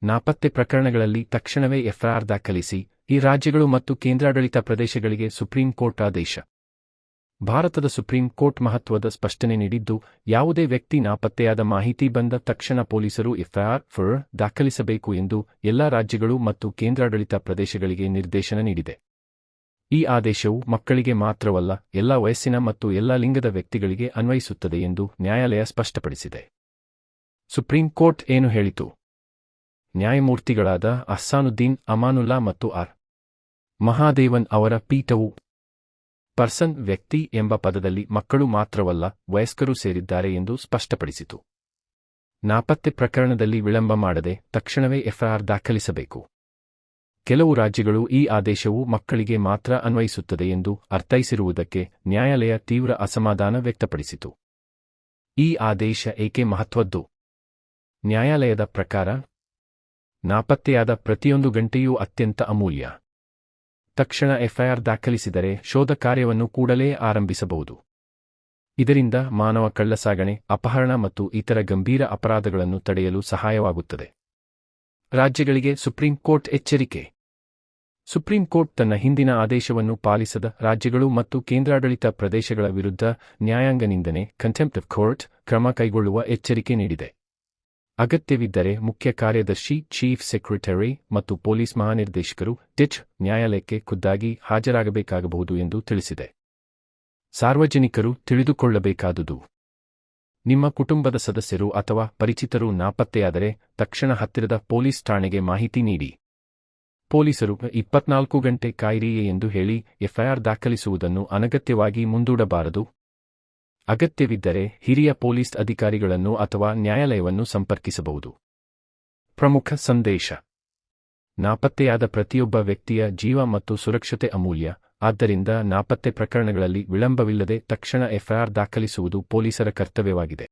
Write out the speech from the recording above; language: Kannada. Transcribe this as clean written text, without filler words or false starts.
ನಾಪತ್ತೆ ಪ್ರಕರಣಗಳಲ್ಲಿ ತಕ್ಷಣವೇ ಎಫ್ಐಆರ್ ದಾಖಲಿಸಿ. ಈ ರಾಜ್ಯಗಳು ಮತ್ತು ಕೇಂದ್ರಾಡಳಿತ ಪ್ರದೇಶಗಳಿಗೆ ಸುಪ್ರೀಂ ಕೋರ್ಟ್ ಆದೇಶ. ಭಾರತದ ಸುಪ್ರೀಂ ಕೋರ್ಟ್ ಮಹತ್ವದ ಸ್ಪಷ್ಟನೆ ನೀಡಿದ್ದು, ಯಾವುದೇ ವ್ಯಕ್ತಿ ನಾಪತ್ತೆಯಾದ ಮಾಹಿತಿ ಬಂದ ತಕ್ಷಣ ಪೊಲೀಸರು ಎಫ್ಐಆರ್ ದಾಖಲಿಸಬೇಕು ಎಂದು ಎಲ್ಲಾ ರಾಜ್ಯಗಳು ಮತ್ತು ಕೇಂದ್ರಾಡಳಿತ ಪ್ರದೇಶಗಳಿಗೆ ನಿರ್ದೇಶನ ನೀಡಿದೆ. ಈ ಆದೇಶವು ಮಕ್ಕಳಿಗೆ ಮಾತ್ರವಲ್ಲ, ಎಲ್ಲ ವಯಸ್ಸಿನ ಮತ್ತು ಎಲ್ಲ ಲಿಂಗದ ವ್ಯಕ್ತಿಗಳಿಗೆ ಅನ್ವಯಿಸುತ್ತದೆ ಎಂದು ನ್ಯಾಯಾಲಯ ಸ್ಪಷ್ಟಪಡಿಸಿದೆ. ಸುಪ್ರೀಂ ಕೋರ್ಟ್ ಏನು ಹೇಳಿತು? ನ್ಯಾಯಮೂರ್ತಿಗಳಾದ ಅಹ್ಸಾನುದ್ದೀನ್ ಅಮಾನುಲ್ಲಾ ಮತ್ತು ಆರ್. ಮಹಾದೇವನ್ ಅವರ ಪೀಠವು ಪರ್ಸನ್ ವ್ಯಕ್ತಿ ಎಂಬ ಪದದಲ್ಲಿ ಮಕ್ಕಳು ಮಾತ್ರವಲ್ಲ, ವಯಸ್ಕರೂ ಸೇರಿದ್ದಾರೆ ಎಂದು ಸ್ಪಷ್ಟಪಡಿಸಿತು. ನಾಪತ್ತೆ ಪ್ರಕರಣದಲ್ಲಿ ವಿಳಂಬ ಮಾಡದೆ ತಕ್ಷಣವೇ ಎಫ್ಐಆರ್ ದಾಖಲಿಸಬೇಕು. ಕೆಲವು ರಾಜ್ಯಗಳು ಈ ಆದೇಶವು ಮಕ್ಕಳಿಗೆ ಮಾತ್ರ ಅನ್ವಯಿಸುತ್ತದೆ ಎಂದು ಅರ್ಥೈಸಿರುವುದಕ್ಕೆ ನ್ಯಾಯಾಲಯ ತೀವ್ರ ಅಸಮಾಧಾನ ವ್ಯಕ್ತಪಡಿಸಿತು. ಈ ಆದೇಶ ಏಕೆ ಮಹತ್ವದ್ದು? ನ್ಯಾಯಾಲಯದ ಪ್ರಕಾರ, ನಾಪತ್ತೆಯಾದ ಪ್ರತಿಯೊಂದು ಗಂಟೆಯೂ ಅತ್ಯಂತ ಅಮೂಲ್ಯ. ತಕ್ಷಣ ಎಫ್ಐಆರ್ ದಾಖಲಿಸಿದರೆ ಶೋಧ ಕಾರ್ಯವನ್ನು ಕೂಡಲೇ ಆರಂಭಿಸಬಹುದು. ಇದರಿಂದ ಮಾನವ ಕಳ್ಳಸಾಗಣೆ, ಅಪಹರಣ ಮತ್ತು ಇತರ ಗಂಭೀರ ಅಪರಾಧಗಳನ್ನು ತಡೆಯಲು ಸಹಾಯವಾಗುತ್ತದೆ. ರಾಜ್ಯಗಳಿಗೆ ಸುಪ್ರೀಂ ಕೋರ್ಟ್ ಎಚ್ಚರಿಕೆ. ಸುಪ್ರೀಂ ಕೋರ್ಟ್ ತನ್ನ ಹಿಂದಿನ ಆದೇಶವನ್ನು ಪಾಲಿಸದ ರಾಜ್ಯಗಳು ಮತ್ತು ಕೇಂದ್ರಾಡಳಿತ ಪ್ರದೇಶಗಳ ವಿರುದ್ಧ ನ್ಯಾಯಾಂಗ ನಿಂದನೆ ಕಂಟೆಂಪ್ಟ್ ಆಫ್ ಕೋರ್ಟ್ ಕ್ರಮ ಕೈಗೊಳ್ಳುವ ಎಚ್ಚರಿಕೆ ನೀಡಿದೆ. ಅಗತ್ಯವಿದ್ದರೆ ಮುಖ್ಯ ಕಾರ್ಯದರ್ಶಿ ಚೀಫ್ ಸೆಕ್ರೆಟರಿ ಮತ್ತು ಪೊಲೀಸ್ ಮಹಾನಿರ್ದೇಶಕರು ನ್ಯಾಯಾಲಯಕ್ಕೆ ಖುದ್ದಾಗಿ ಹಾಜರಾಗಬೇಕಾಗಬಹುದು ಎಂದು ತಿಳಿಸಿದೆ. ಸಾರ್ವಜನಿಕರು ತಿಳಿದುಕೊಳ್ಳಬೇಕಾದುದು: ನಿಮ್ಮ ಕುಟುಂಬದ ಸದಸ್ಯರು ಅಥವಾ ಪರಿಚಿತರು ನಾಪತ್ತೆಯಾದರೆ ತಕ್ಷಣ ಹತ್ತಿರದ ಪೊಲೀಸ್ ಠಾಣೆಗೆ ಮಾಹಿತಿ ನೀಡಿ. ಪೊಲೀಸರು 24 ಗಂಟೆ ಕಾಯಿರಿ ಎಂದು ಹೇಳಿ ಎಫ್ಐಆರ್ ದಾಖಲಿಸುವುದನ್ನು ಅನಗತ್ಯವಾಗಿ ಮುಂದೂಡಬಾರದು. ಅಗತ್ಯವಿದ್ದರೆ ಹಿರಿಯ ಪೊಲೀಸ್ ಅಧಿಕಾರಿಗಳನ್ನು ಅಥವಾ ನ್ಯಾಯಾಲಯವನ್ನು ಸಂಪರ್ಕಿಸಬಹುದು. ಪ್ರಮುಖ ಸಂದೇಶ: ನಾಪತ್ತೆಯಾದ ಪ್ರತಿಯೊಬ್ಬ ವ್ಯಕ್ತಿಯ ಜೀವ ಮತ್ತು ಸುರಕ್ಷತೆ ಅಮೂಲ್ಯ. ಆದ್ದರಿಂದ ನಾಪತ್ತೆ ಪ್ರಕರಣಗಳಲ್ಲಿ ವಿಳಂಬವಿಲ್ಲದೆ ತಕ್ಷಣ ಎಫ್ಐಆರ್ ದಾಖಲಿಸುವುದು ಪೊಲೀಸರ ಕರ್ತವ್ಯವಾಗಿದೆ.